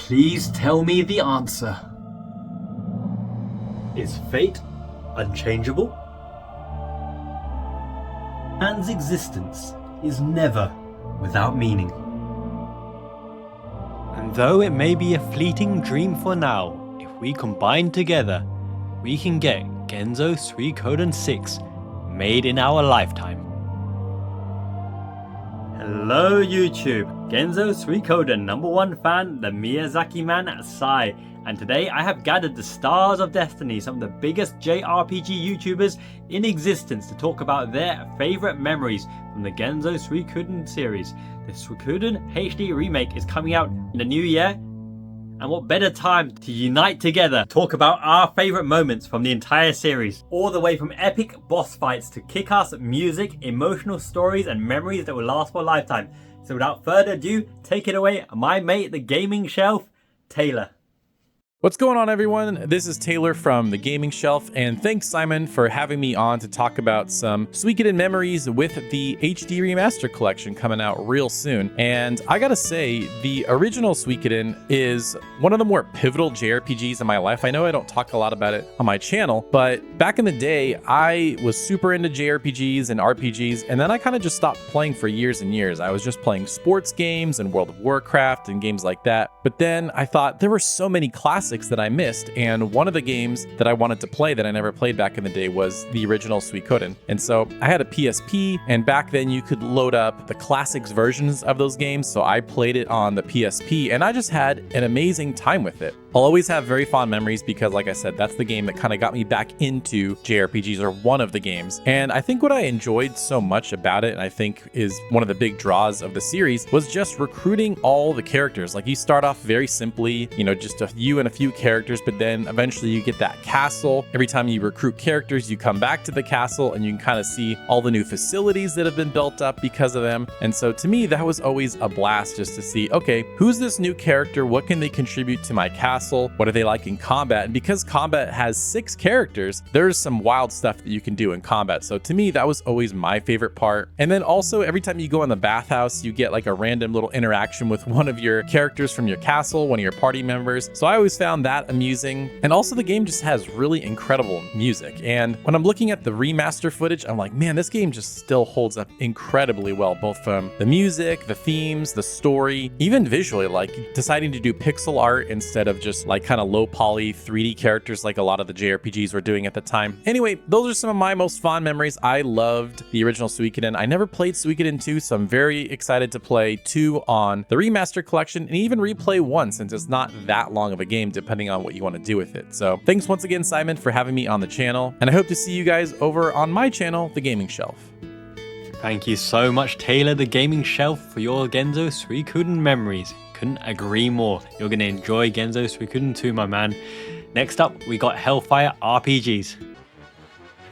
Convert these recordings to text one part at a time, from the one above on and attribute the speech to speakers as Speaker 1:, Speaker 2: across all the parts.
Speaker 1: Please tell me the answer.
Speaker 2: Is fate unchangeable? Man's existence is never without meaning.
Speaker 3: And though it may be a fleeting dream for now, if we combine together, we can get Genso Suikoden 6 made in our lifetime.
Speaker 2: Hello YouTube, Genso Suikoden #1 fan, the Miyazaki Man Si, and today I have gathered the stars of destiny, some of the biggest JRPG YouTubers in existence, to talk about their favourite memories from the Genso Suikoden series. The Suikoden HD remake is coming out in the new year, and what better time to unite together, talk about our favourite moments from the entire series, all the way from epic boss fights to kick-ass music, emotional stories and memories that will last for a lifetime. So without further ado, take it away, my mate the gaming shelf, Taylor.
Speaker 4: What's going on, everyone? This is Taylor from The Gaming Shelf, and thanks, Simon, for having me on to talk about some Suikoden memories with the HD Remaster collection coming out real soon. And I gotta say, the original Suikoden is one of the more pivotal JRPGs in my life. I know I don't talk a lot about it on my channel, but back in the day, I was super into JRPGs and RPGs, and then I kind of just stopped playing for years and years. I was just playing sports games and World of Warcraft and games like that. But then I thought there were so many classics that I missed, and one of the games that I wanted to play that I never played back in the day was the original Suikoden. And so I had a PSP, and back then you could load up the classics versions of those games, so I played it on the PSP, and I just had an amazing time with it. I'll always have very fond memories because, like I said, that's the game that kind of got me back into JRPGs, or one of the games. And I think what I enjoyed so much about it, and I think is one of the big draws of the series, was just recruiting all the characters. Like, you start off very simply, you know, just you and a few characters, but then eventually you get that castle. Every time you recruit characters, you come back to the castle and you can kind of see all the new facilities that have been built up because of them. And so to me, that was always a blast, just to see, okay, who's this new character? What can they contribute to my castle? What are they like in combat? And because combat has 6 characters, there's some wild stuff that you can do in combat. So to me, that was always my favorite part. And then also, every time you go in the bathhouse, you get like a random little interaction with one of your characters from your castle, one of your party members. So I always found that amusing. And also, the game just has really incredible music. And when I'm looking at the remaster footage, I'm like, man, this game just still holds up incredibly well, both from the music, the themes, the story, even visually, like deciding to do pixel art instead of just like kind of low poly 3D characters like a lot of the JRPGs were doing at the time. Anyway, those are some of my most fond memories. I loved the original Suikoden. I never played Suikoden 2, so I'm very excited to play 2 on the remaster collection, and even replay 1 since it's not that long of a game depending on what you want to do with it. So thanks once again, Simon, for having me on the channel, and I hope to see you guys over on my channel, The Gaming Shelf.
Speaker 3: Thank you so much, Taylor the Gaming Shelf, for your Genso Suikoden memories. Couldn't agree more. You're going to enjoy Genso Suikoden 2, my man. Next up, we got Hellfire RPGs.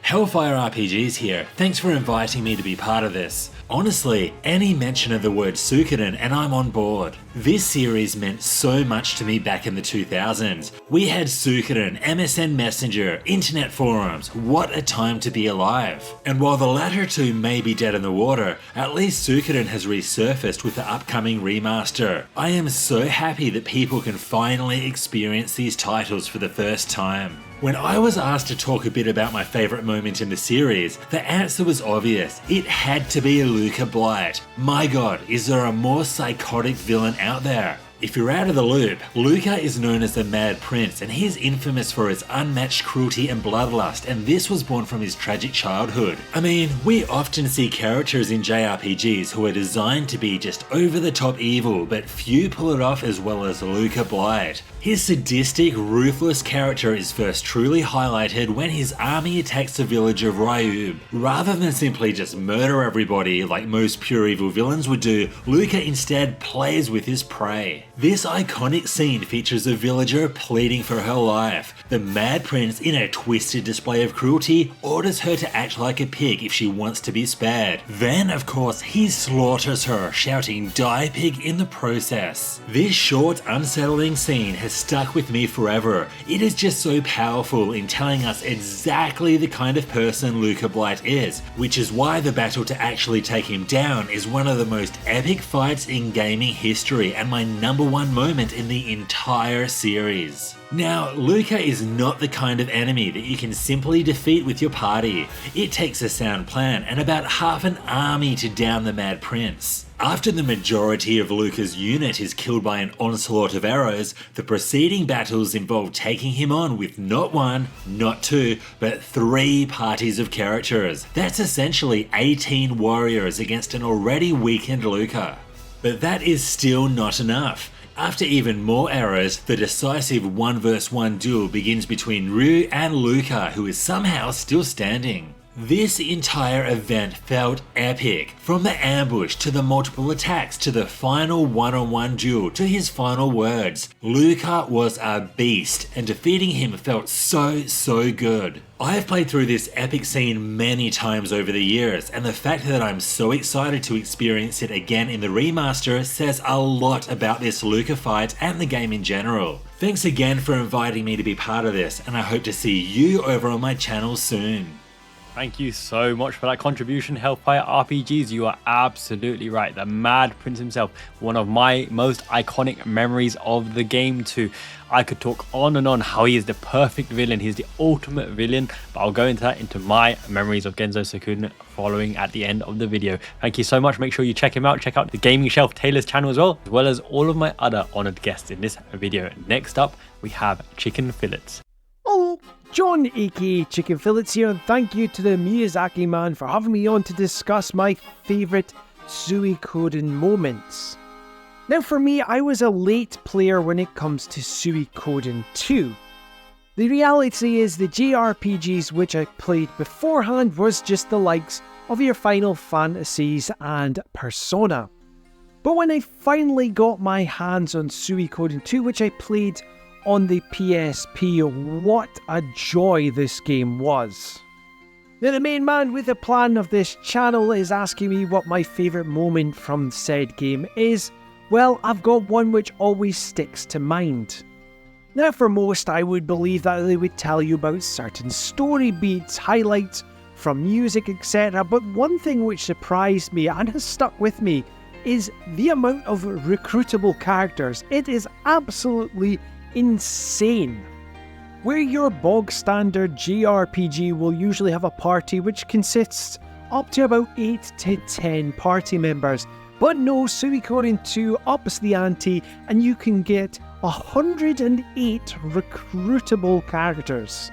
Speaker 5: Hellfire RPGs here. Thanks for inviting me to be part of this. Honestly, any mention of the word Suikoden and I'm on board. This series meant so much to me back in the 2000s. We had Suikoden, MSN Messenger, internet forums. What a time to be alive. And while the latter two may be dead in the water, at least Suikoden has resurfaced with the upcoming remaster. I am so happy that people can finally experience these titles for the first time. When I was asked to talk a bit about my favourite moment in the series, the answer was obvious. It had to be Luca Blight. My god, is there a more psychotic villain out there? If you're out of the loop, Luca is known as the Mad Prince, and he's infamous for his unmatched cruelty and bloodlust, and this was born from his tragic childhood. I mean, we often see characters in JRPGs who are designed to be just over-the-top evil, but few pull it off as well as Luca Blight. His sadistic, ruthless character is first truly highlighted when his army attacks the village of Ryub. Rather than simply just murder everybody like most pure evil villains would do, Luca instead plays with his prey. This iconic scene features a villager pleading for her life. The Mad Prince, in a twisted display of cruelty, orders her to act like a pig if she wants to be spared. Then, of course, he slaughters her, shouting "Die pig" in the process. This short, unsettling scene has stuck with me forever. It is just so powerful in telling us exactly the kind of person Luca Blight is, which is why the battle to actually take him down is one of the most epic fights in gaming history and my number #1 moment in the entire series. Now, Luca is not the kind of enemy that you can simply defeat with your party. It takes a sound plan and about half an army to down the Mad Prince. After the majority of Luca's unit is killed by an onslaught of arrows, the preceding battles involve taking him on with not 1, not 2, but 3 parties of characters. That's essentially 18 warriors against an already weakened Luca. But that is still not enough. After even more arrows, the decisive 1 vs 1 duel begins between Lieu and Luca, who is somehow still standing. This entire event felt epic. From the ambush to the multiple attacks to the final one-on-one duel to his final words. Luca was a beast and defeating him felt so good. I have played through this epic scene many times over the years, and the fact that I'm so excited to experience it again in the remaster says a lot about this Luca fight and the game in general. Thanks again for inviting me to be part of this, and I hope to see you over on my channel soon.
Speaker 3: Thank you so much for that contribution, Hellfire RPGs. You are absolutely right. The Mad Prince himself, one of my most iconic memories of the game too. I could talk on and on how he is the perfect villain. He's the ultimate villain, but I'll go into that into my memories of Genso Suikoden following at the end of the video. Thank you so much. Make sure you check him out. Check out the Gaming Shelf Taylor's channel as well as all of my other honored guests in this video. Next up, we have Chicken Fillets.
Speaker 6: Hello, John aka Chicken Fillets here, and thank you to the Miyazaki Man for having me on to discuss my favourite Suikoden moments. Now for me, I was a late player when it comes to Suikoden 2. The reality is the JRPGs which I played beforehand was just the likes of your Final Fantasies and Persona. But when I finally got my hands on Suikoden 2, which I played on the PSP, what a joy this game was. Now the main man with the plan of this channel is asking me what my favourite moment from said game is. Well, I've got one which always sticks to mind. Now for most, I would believe that they would tell you about certain story beats, highlights from music, etc. But one thing which surprised me and has stuck with me is the amount of recruitable characters. It is absolutely insane. Where your bog standard JRPG will usually have a party which consists up to about 8 to 10 party members, but no, Suikoden 2 ups the ante and you can get 108 recruitable characters.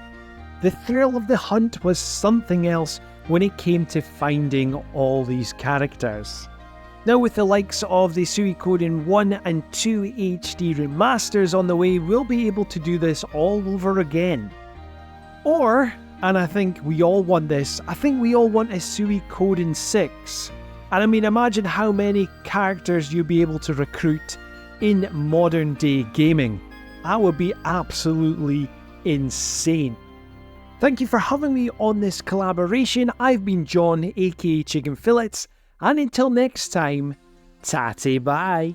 Speaker 6: The thrill of the hunt was something else when it came to finding all these characters. Now with the likes of the Suikoden 1 and 2 HD remasters on the way, we'll be able to do this all over again. Or, and I think we all want this, I think we all want a Suikoden 6. And I mean, imagine how many characters you'd be able to recruit in modern day gaming. That would be absolutely insane. Thank you for having me on this collaboration. I've been John, aka Chicken Fillets. And until next time, tatty bye.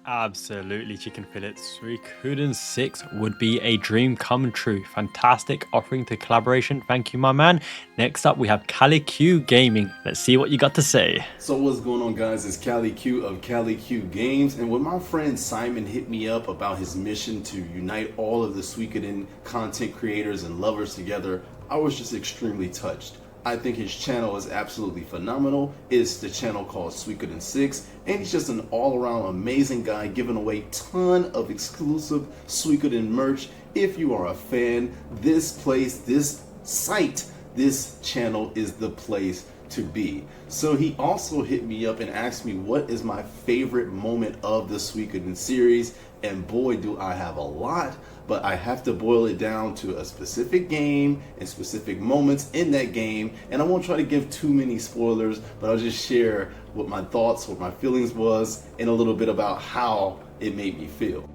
Speaker 3: Absolutely, Chicken Fillets. Suikoden 6 would be a dream come true. Fantastic offering to collaboration. Thank you, my man. Next up, we have Cali Q Gaming. Let's see what you got to say.
Speaker 7: So what's going on, guys? It's Cali Q of Cali Q Games, and when my friend Simon hit me up about his mission to unite all of the Suikoden content creators and lovers together, I was just extremely touched. I think his channel is absolutely phenomenal. It's the channel called Suikoden 6, and he's just an all-around amazing guy giving away a ton of exclusive Suikoden merch. If you are a fan, this place, this site, this channel is the place to be. So he also hit me up and asked me what is my favorite moment of the Suikoden series, and boy do I have a lot, but I have to boil it down to a specific game and specific moments in that game, and I won't try to give too many spoilers, but I'll just share what my thoughts, what my feelings was, and a little bit about how it made me feel.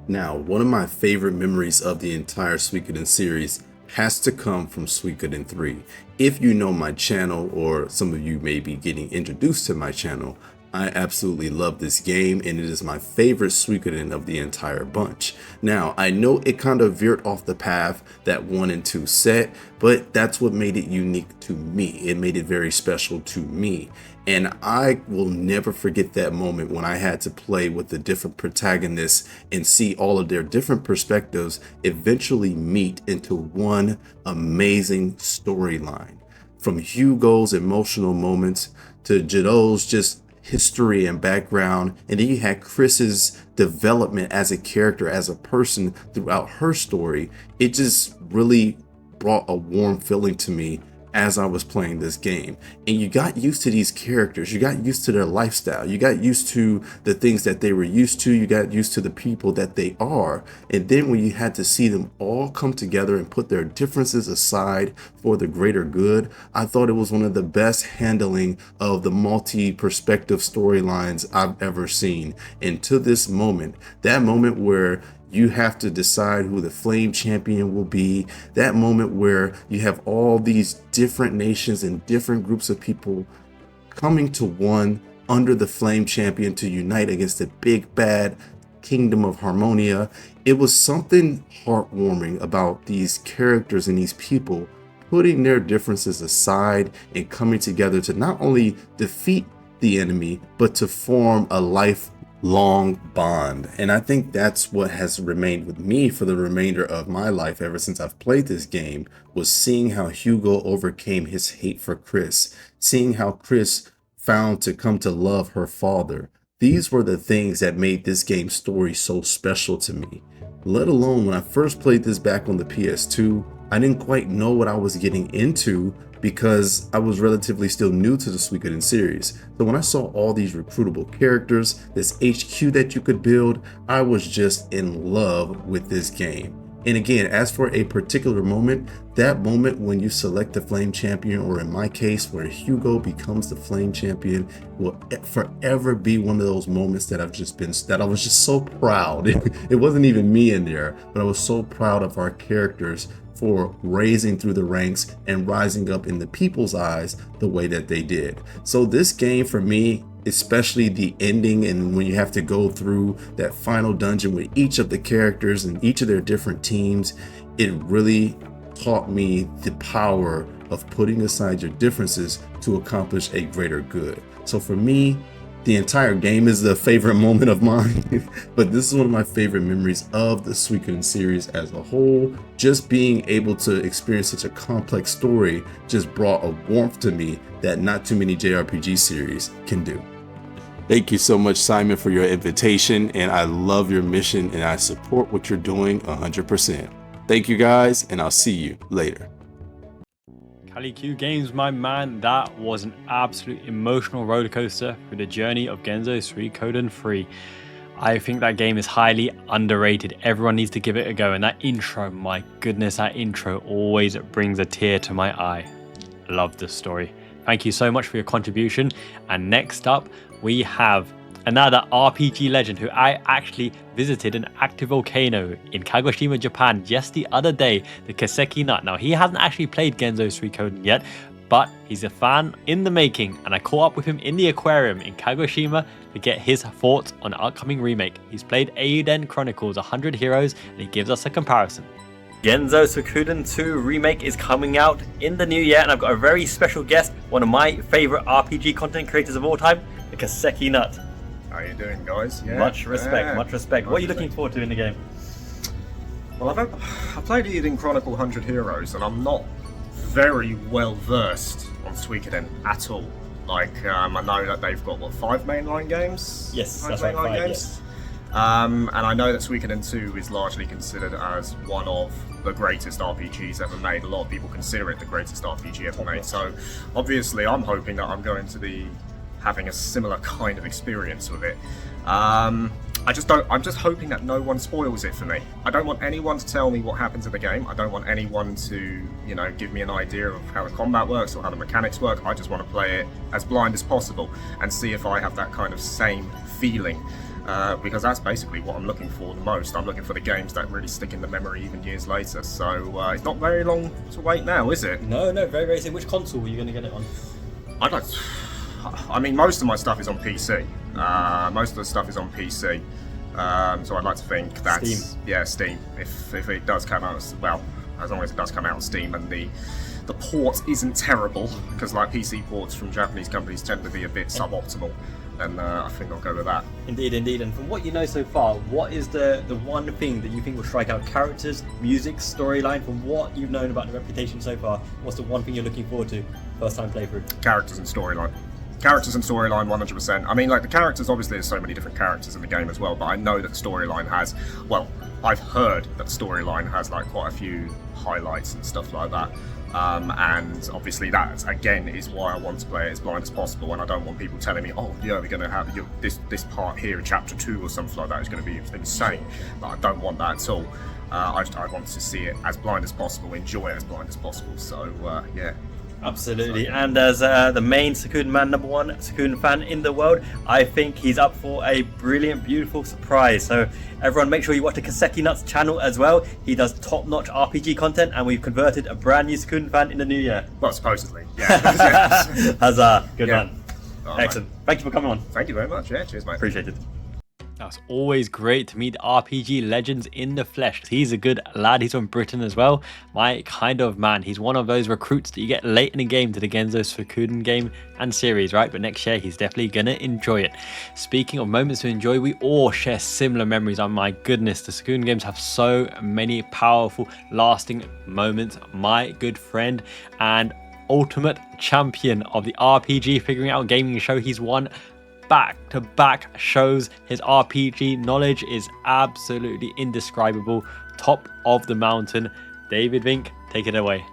Speaker 7: Now, one of my favorite memories of the entire Suikoden series has to come from Suikoden 3. If you know my channel, or some of you may be getting introduced to my channel, I absolutely love this game, and it is my favorite Suikoden of the entire bunch. Now, I know it kind of veered off the path that 1 and 2 set, but that's what made it unique to me. It made it very special to me. And I will never forget that moment when I had to play with the different protagonists and see all of their different perspectives eventually meet into one amazing storyline. From Hugo's emotional moments to Jadot's just history and background, and then you had Chris's development as a character, as a person throughout her story. It just really brought a warm feeling to me as I was playing this game. And you got used to these characters, you got used to their lifestyle, you got used to the things that they were used to, you got used to the people that they are. And then when you had to see them all come together and put their differences aside for the greater good, I thought it was one of the best handling of the multi-perspective storylines I've ever seen. And to this moment, that moment where you have to decide who the Flame Champion will be, that moment where you have all these different nations and different groups of people coming to one under the Flame Champion to unite against the big bad kingdom of Harmonia. It was something heartwarming about these characters and these people putting their differences aside and coming together to not only defeat the enemy, but to form a lifelong bond. And I think that's what has remained with me for the remainder of my life ever since I've played this game, was seeing how Hugo overcame his hate for Chris, seeing how Chris found to come to love her father. These were the things that made this game's story so special to me. Let alone when I first played this back on the PS2, I didn't quite know what I was getting into because I was relatively still new to the Suikoden series. So when I saw all these recruitable characters, this HQ that you could build, I was just in love with this game. And again, as for a particular moment, that moment when you select the Flame Champion, or in my case, where Hugo becomes the Flame Champion, will forever be one of those moments that I was just so proud. It wasn't even me in there, but I was so proud of our characters for raising through the ranks and rising up in the people's eyes the way that they did. So this game for me, especially the ending and when you have to go through that final dungeon with each of the characters and each of their different teams, it really taught me the power of putting aside your differences to accomplish a greater good. So for me, the entire game is a favorite moment of mine, but this is one of my favorite memories of the Suikoden series as a whole. Just being able to experience such a complex story just brought a warmth to me that not too many JRPG series can do. Thank you so much, Simon, for your invitation, and I love your mission and I support what you're doing 100%. Thank you guys, and I'll see you later.
Speaker 3: Q Games, my man, that was an absolute emotional roller coaster through the journey of Genso Suikoden 3. I think that game is highly underrated. Everyone needs to give it a go. And that intro, my goodness, that intro always brings a tear to my eye. Love this story. Thank you so much for your contribution. And next up, we have another RPG legend who I actually visited an active volcano in Kagoshima, Japan just the other day, the Kiseki Nut. Now, he hasn't actually played Genso Suikoden yet, but he's a fan in the making, and I caught up with him in the aquarium in Kagoshima to get his thoughts on the upcoming remake. He's played Eiyuden Chronicles 100 Heroes, and he gives us a comparison. Genso Suikoden 2 remake is coming out in the new year, and I've got a very special guest, one of my favorite RPG content creators of all time, the Kiseki Nut.
Speaker 8: How you doing, guys? Yeah.
Speaker 3: Much respect, much respect. What are you looking forward to in the game?
Speaker 8: Well, I played Eiyuden Chronicle 100 Heroes, and I'm not very well versed on Suikoden at all. Like, I know that they've got, 5 mainline games?
Speaker 3: Yes,
Speaker 8: five
Speaker 3: that's right,
Speaker 8: mainline
Speaker 3: 5,
Speaker 8: games?
Speaker 3: yes.
Speaker 8: And I know that Suikoden 2 is largely considered as one of the greatest RPGs ever made. A lot of people consider it the greatest RPG ever made. So, obviously, I'm hoping that I'm going to be having a similar kind of experience with it. I'm just hoping that no one spoils it for me. I don't want anyone to tell me what happens in the game. I don't want anyone to, give me an idea of how the combat works or how the mechanics work. I just want to play it as blind as possible and see if I have that kind of same feeling. Because that's basically what I'm looking for the most. I'm looking for the games that really stick in the memory even years later. So it's not very long to wait now, is it?
Speaker 3: No, very, very soon. Which console were you going to get it on?
Speaker 8: Most of my stuff is on PC. Most of the stuff is on PC. So I'd like to think that's...
Speaker 3: Steam.
Speaker 8: Yeah, Steam. If it does come out, as long as it does come out on Steam and the the port isn't terrible, because like PC ports from Japanese companies tend to be a bit suboptimal, and I think I'll go with that.
Speaker 2: Indeed, indeed. And from what you know so far, what is the one thing that you think will strike out? Characters, music, storyline. From what you've known about the reputation so far, what's the one thing you're looking forward to first time playthrough?
Speaker 8: Characters and storyline. Characters and storyline, 100%. I mean, like, the characters, obviously there's so many different characters in the game as well, but I know that the storyline has, well, I've heard that the storyline has, like, quite a few highlights and stuff like that. And obviously that, again, is why I want to play it as blind as possible, and I don't want people telling me, oh, yeah, we're going to have this part here in Chapter 2 or something like that is going to be insane. But I don't want that at all. I want to see it as blind as possible, enjoy it as blind as possible, so, yeah.
Speaker 2: Absolutely, and as the main Suikoden man, number one Suikoden fan in the world, I think he's up for a brilliant, beautiful surprise. So everyone make sure you watch the Kiseki Nut's channel as well. He does top-notch RPG content, and we've converted a brand new Suikoden fan in the new year.
Speaker 8: Well, supposedly, yeah.
Speaker 2: Huzzah, good
Speaker 8: Yeah.
Speaker 2: man. Excellent. Thank you for coming on.
Speaker 8: Thank you very much, yeah, cheers mate.
Speaker 2: Appreciate it.
Speaker 3: That's always great to meet RPG legends in the flesh. He's a good lad. He's from Britain as well. My kind of man. He's one of those recruits that you get late in the game to the Genso Suikoden game and series, right? But next year, he's definitely going to enjoy it. Speaking of moments to enjoy, we all share similar memories. Oh my goodness, the Suikoden games have so many powerful, lasting moments. My good friend and ultimate champion of the RPG Figuring Out Gaming show. He's won back-to-back shows. His RPG knowledge is absolutely indescribable. Top of the mountain. David Vinc, take it away.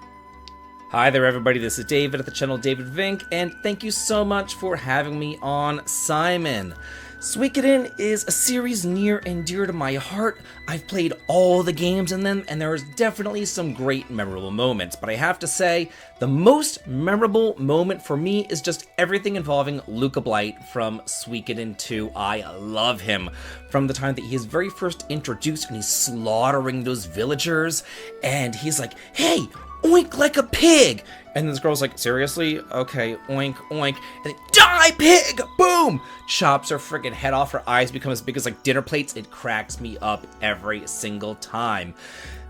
Speaker 9: Hi there everybody, this is David at the channel David Vinc, and thank you so much for having me on, Simon. Suikoden is a series near and dear to my heart. I've played all the games in them, and there's definitely some great memorable moments, but I have to say, the most memorable moment for me is just everything involving Luca Blight from Suikoden 2. I love him. From the time that he is very first introduced and he's slaughtering those villagers, and he's like, hey, oink like a pig! And this girl's like, seriously? Okay, oink, oink. And then, die, pig! Boom! Chops her freaking head off. Her eyes become as big as like dinner plates. It cracks me up every single time.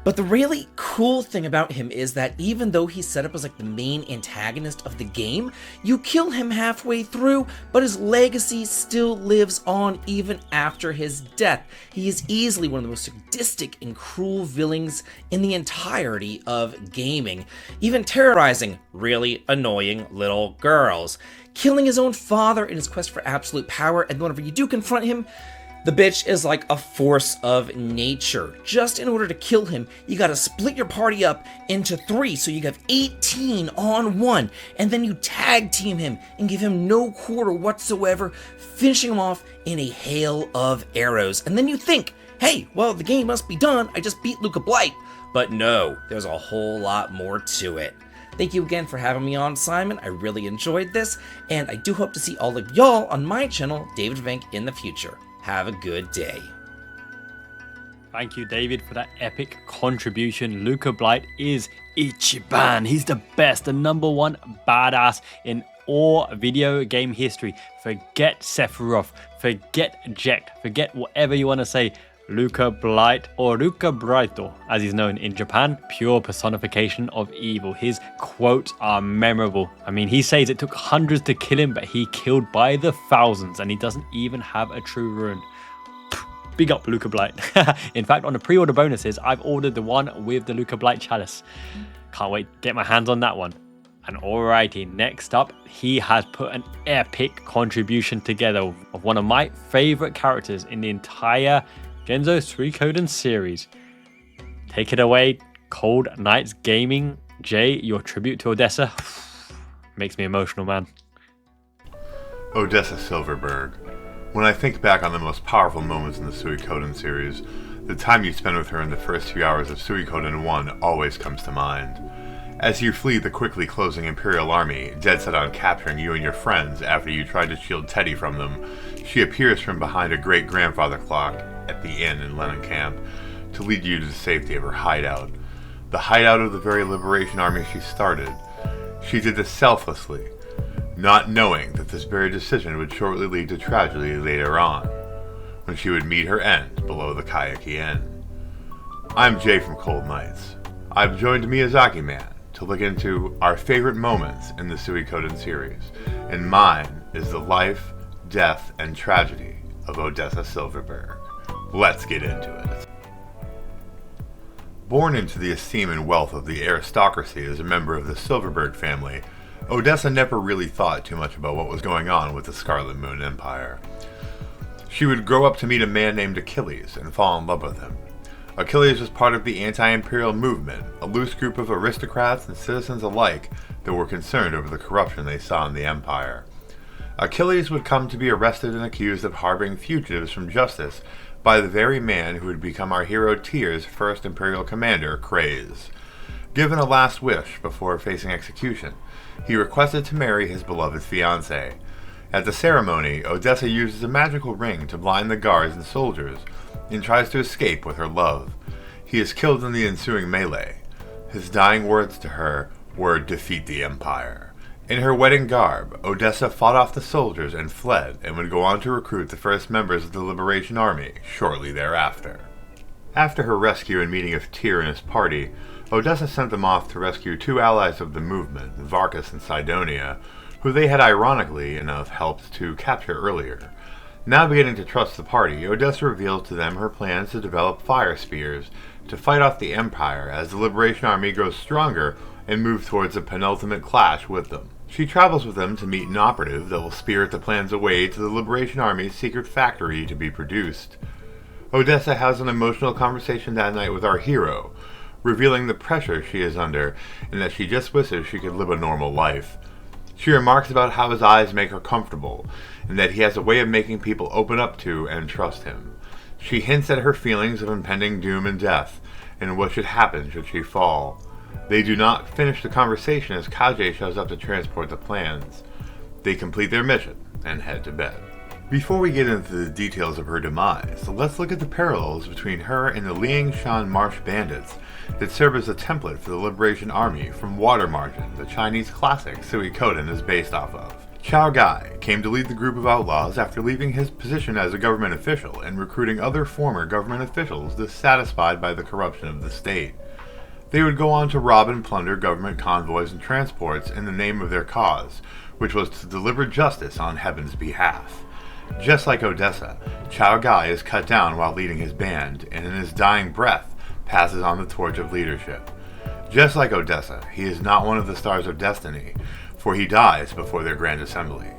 Speaker 9: But the really cool thing about him is that even though he's set up as like the main antagonist of the game, you kill him halfway through, but his legacy still lives on even after his death. He is easily one of the most sadistic and cruel villains in the entirety of gaming, even terrorizing really annoying little girls, killing his own father in his quest for absolute power, and whenever you do confront him, the bitch is like a force of nature. Just in order to kill him, you gotta split your party up into 3, so you have 18 on 1, and then you tag team him and give him no quarter whatsoever, finishing him off in a hail of arrows. And then you think, hey, well, the game must be done, I just beat Luca Blight. But no, there's a whole lot more to it. Thank you again for having me on, Simon. I really enjoyed this, and I do hope to see all of y'all on my channel, David Vinc, in the future. Have a good day.
Speaker 3: Thank you, David, for that epic contribution. Luca Blight is Ichiban. He's the best, the number one badass in all video game history. Forget Sephiroth, forget Jack, forget whatever you want to say. Luca Blight, or Luca Brighto, as he's known in Japan, pure personification of evil. His quotes are memorable. I mean, he says it took hundreds to kill him, but he killed by the thousands, and he doesn't even have a true rune. Big up Luca Blight. In fact, on the pre-order bonuses, I've ordered the one with the Luca Blight chalice. Can't wait to get my hands on that one. And alrighty, next up, he has put an epic contribution together of one of my favorite characters in the entire Genso Suikoden series. Take it away, Cold Knights Gaming. Jay, your tribute to Odessa makes me emotional, man.
Speaker 10: Odessa Silverberg. When I think back on the most powerful moments in the Suikoden series, the time you spend with her in the first few hours of Suikoden 1 always comes to mind. As you flee the quickly closing Imperial army, dead set on capturing you and your friends after you tried to shield Teddy from them, she appears from behind a great-grandfather clock at the inn in Lennon Camp to lead you to the safety of her hideout. The hideout of the very liberation army she started. She did this selflessly, not knowing that this very decision would shortly lead to tragedy later on, when she would meet her end below the Kayaki Inn. I'm Jay from Cold Knights. I've joined Miyazaki Man to look into our favorite moments in the Suikoden series, and mine is the life, death, and tragedy of Odessa Silverberg. Let's get into it. Born into the esteem and wealth of the aristocracy as a member of the Silverberg family, Odessa never really thought too much about what was going on with the Scarlet Moon Empire. She would grow up to meet a man named Achilles and fall in love with him. Achilles was part of the anti-imperial movement, a loose group of aristocrats and citizens alike that were concerned over the corruption they saw in the empire. Achilles would come to be arrested and accused of harboring fugitives from justice by the very man who would become our hero Tyr's first imperial commander, Kraze. Given a last wish before facing execution, he requested to marry his beloved fiancée. At the ceremony, Odessa uses a magical ring to blind the guards and soldiers, and tries to escape with her love. He is killed in the ensuing melee. His dying words to her were, "Defeat the Empire." In her wedding garb, Odessa fought off the soldiers and fled, and would go on to recruit the first members of the Liberation Army shortly thereafter. After her rescue and meeting of Tyr and his party, Odessa sent them off to rescue two allies of the movement, Varkas and Sidonia, who they had ironically enough helped to capture earlier. Now beginning to trust the party, Odessa reveals to them her plans to develop fire spears to fight off the Empire as the Liberation Army grows stronger and move towards a penultimate clash with them. She travels with them to meet an operative that will spirit the plans away to the Liberation Army's secret factory to be produced. Odessa has an emotional conversation that night with our hero, revealing the pressure she is under and that she just wishes she could live a normal life. She remarks about how his eyes make her comfortable, and that he has a way of making people open up to and trust him. She hints at her feelings of impending doom and death, and what should happen should she fall. They do not finish the conversation as Kage shows up to transport the plans. They complete their mission and head to bed. Before we get into the details of her demise, let's look at the parallels between her and the Liangshan Marsh Bandits that serve as a template for the Liberation Army from Water Margin, the Chinese classic Suikoden is based off of. Chao Gai came to lead the group of outlaws after leaving his position as a government official and recruiting other former government officials dissatisfied by the corruption of the state. They would go on to rob and plunder government convoys and transports in the name of their cause, which was to deliver justice on heaven's behalf. Just like Odessa, Chao Gai is cut down while leading his band, and in his dying breath passes on the torch of leadership. Just like Odessa, he is not one of the Stars of Destiny, for he dies before their grand assembly.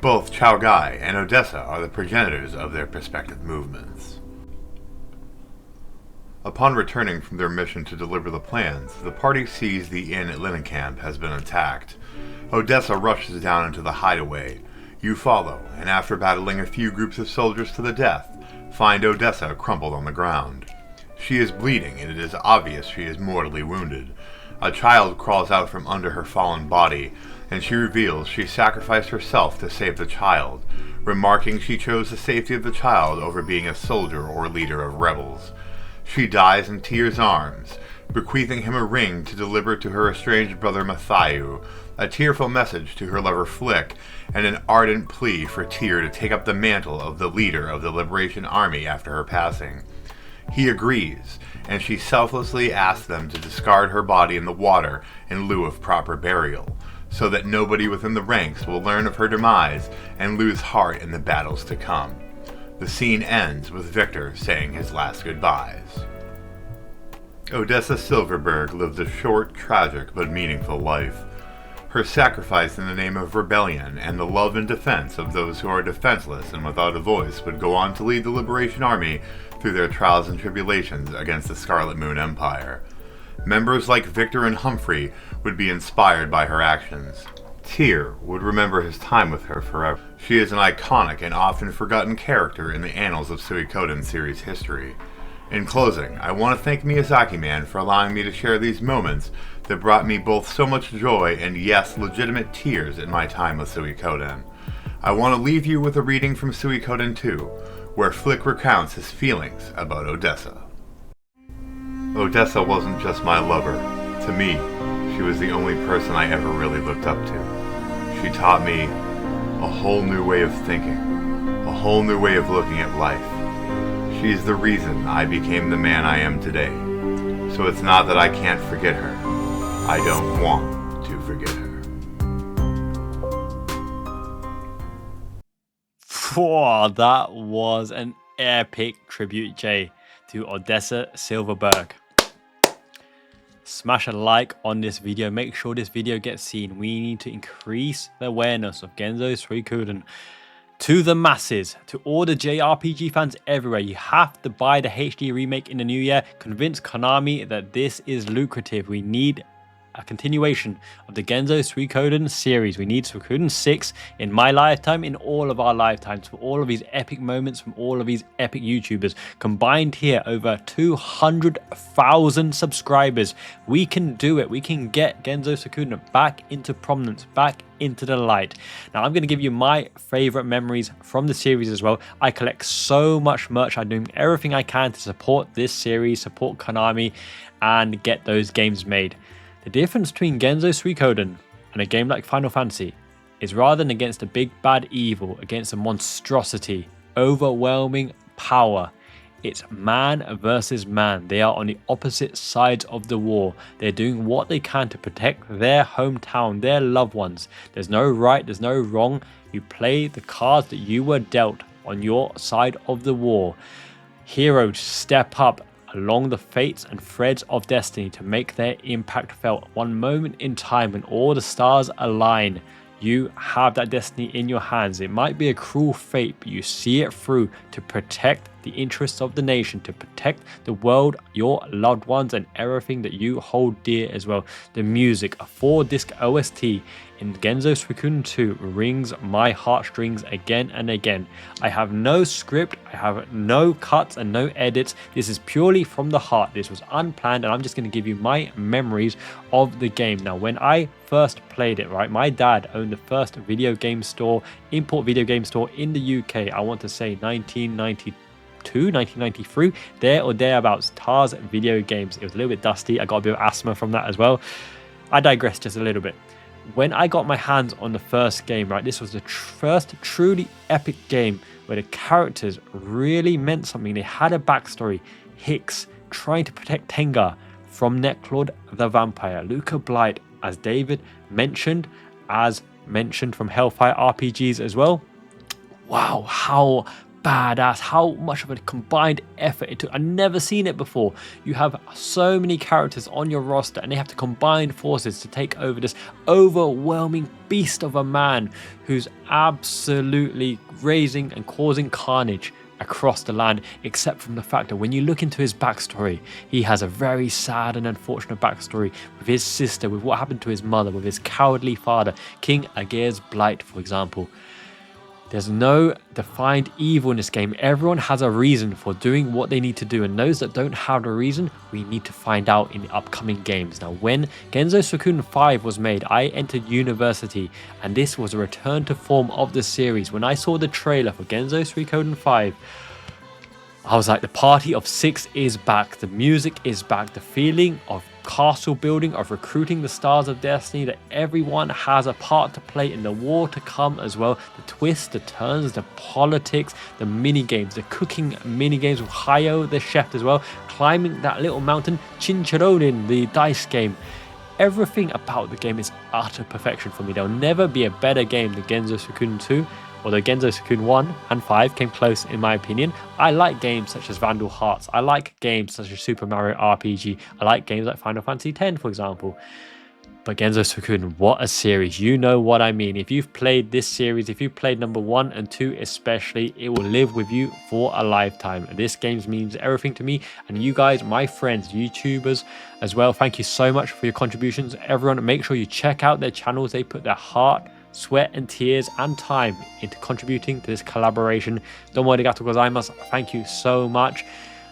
Speaker 10: Both Chao Gai and Odessa are the progenitors of their respective movements. Upon returning from their mission to deliver the plans, the party sees the inn at Linnenkamp has been attacked. Odessa rushes down into the hideaway. You follow, and after battling a few groups of soldiers to the death, find Odessa crumpled on the ground. She is bleeding, and it is obvious she is mortally wounded. A child crawls out from under her fallen body, and she reveals she sacrificed herself to save the child, remarking she chose the safety of the child over being a soldier or leader of rebels. She dies in Tyr's arms, bequeathing him a ring to deliver to her estranged brother Mathieu, a tearful message to her lover Flick, and an ardent plea for Tyr to take up the mantle of the leader of the Liberation Army after her passing. He agrees, and she selflessly asks them to discard her body in the water in lieu of proper burial, so that nobody within the ranks will learn of her demise and lose heart in the battles to come. The scene ends with Victor saying his last goodbyes. Odessa Silverberg lived a short, tragic, but meaningful life. Her sacrifice in the name of rebellion and the love and defense of those who are defenseless and without a voice would go on to lead the Liberation Army through their trials and tribulations against the Scarlet Moon Empire. Members like Victor and Humphrey would be inspired by her actions. Tyr would remember his time with her forever. She is an iconic and often forgotten character in the annals of Suikoden series history. In closing, I want to thank Miyazaki Man for allowing me to share these moments that brought me both so much joy and, yes, legitimate tears in my time with Suikoden. I want to leave you with a reading from Suikoden 2, where Flick recounts his feelings about Odessa. Odessa wasn't just my lover. To me, she was the only person I ever really looked up to. She taught me a whole new way of thinking, a whole new way of looking at life. She is the reason I became the man I am today. So it's not that I can't forget her, I don't want to forget her.
Speaker 3: Whoa, that was an epic tribute, Jay, to Odessa Silverberg. Smash a like on this video. Make sure this video gets seen. We need to increase the awareness of Genso Suikoden to the masses, to all the JRPG fans everywhere. You have to buy the HD remake in the new year. Convince Konami that this is lucrative. We need a continuation of the Genso Suikoden series. We need Suikoden 6 in my lifetime, in all of our lifetimes, for all of these epic moments from all of these epic YouTubers. Combined here, over 200,000 subscribers. We can do it. We can get Genso Suikoden back into prominence, back into the light. Now, I'm going to give you my favorite memories from the series as well. I collect so much merch. I'm doing everything I can to support this series, support Konami, and get those games made. The difference between Genso Suikoden and a game like Final Fantasy is rather than against a big bad evil, against a monstrosity, overwhelming power, it's man versus man. They are on the opposite sides of the war. They're doing what they can to protect their hometown, their loved ones. There's no right, there's no wrong. You play the cards that you were dealt on your side of the war. Heroes step up along the fates and threads of destiny to make their impact felt. One moment in time when all the stars align, you have that destiny in your hands. It might be a cruel fate, but you see it through to protect the interests of the nation, to protect the world, your loved ones, and everything that you hold dear as well. The music, a 4-disc OST in Genso Suikoden 2 rings my heartstrings again and again. I have no script, I have no cuts and no edits. This is purely from the heart. This was unplanned, and I'm just going to give you my memories of the game. Now, when I first played it, right, my dad owned the first video game store, import video game store in the UK. I want to say 1993, there or thereabouts. Tars Video Games. It was a little bit dusty. I got a bit of asthma from that as well. I digress just a little bit. When I got my hands on the first game, right, this was the first truly epic game where the characters really meant something. They had a backstory. Hicks trying to protect Tenga from Necklord the Vampire. Luca Blight, as David mentioned, from Hellfire RPGs as well. Wow, how badass, how much of a combined effort it took. I've never seen it before. You have so many characters on your roster and they have to combine forces to take over this overwhelming beast of a man who's absolutely raising and causing carnage across the land, except from the fact that when you look into his backstory, he has a very sad and unfortunate backstory with his sister, with what happened to his mother, with his cowardly father, King Aegir's Blight, for example. There's no defined evil in this game. Everyone has a reason for doing what they need to do, and those that don't have a reason, we need to find out in the upcoming games. Now, when Genso Suikoden 5 was made, I entered university, and this was a return to form of the series. When I saw the trailer for Genso Suikoden 5, I was like, the party of 6 is back. The music is back. The feeling of castle building, of recruiting the stars of destiny, that everyone has a part to play in the war to come as well. The twists, the turns, the politics, the mini games, the cooking mini games with Hayo the chef as well, climbing that little mountain, Chincharonin, the dice game. Everything about the game is utter perfection for me. There'll never be a better game than Genso Suikoden 2. Although Genso Suikoden 1 and 5 came close in my opinion. I like games such as Vandal Hearts. I like games such as Super Mario RPG. I like games like Final Fantasy X, for example. But Genso Suikoden, what a series. You know what I mean. If you've played this series, if you've played number 1 and 2 especially, it will live with you for a lifetime. This game means everything to me. And you guys, my friends, YouTubers as well, thank you so much for your contributions. Everyone, make sure you check out their channels. They put their heart, sweat and tears and time into contributing to this collaboration. Domo arigatou gozaimasu. Thank you so much.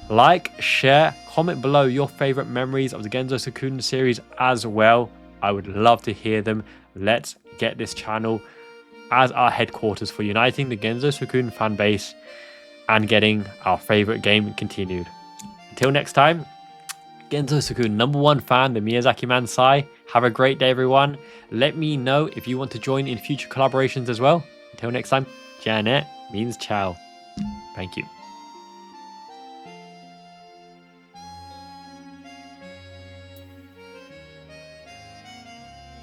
Speaker 3: Like, share, comment below your favorite memories of the Genso Suikoden series as well. I would love to hear them. Let's get this channel as our headquarters for uniting the Genso Suikoden fan base and getting our favorite game continued. Until next time, Genso Suikoden #1 fan, the Miyazaki Man Si. Have a great day, everyone. Let me know if you want to join in future collaborations as well. Until next time, Janet means ciao. Thank you.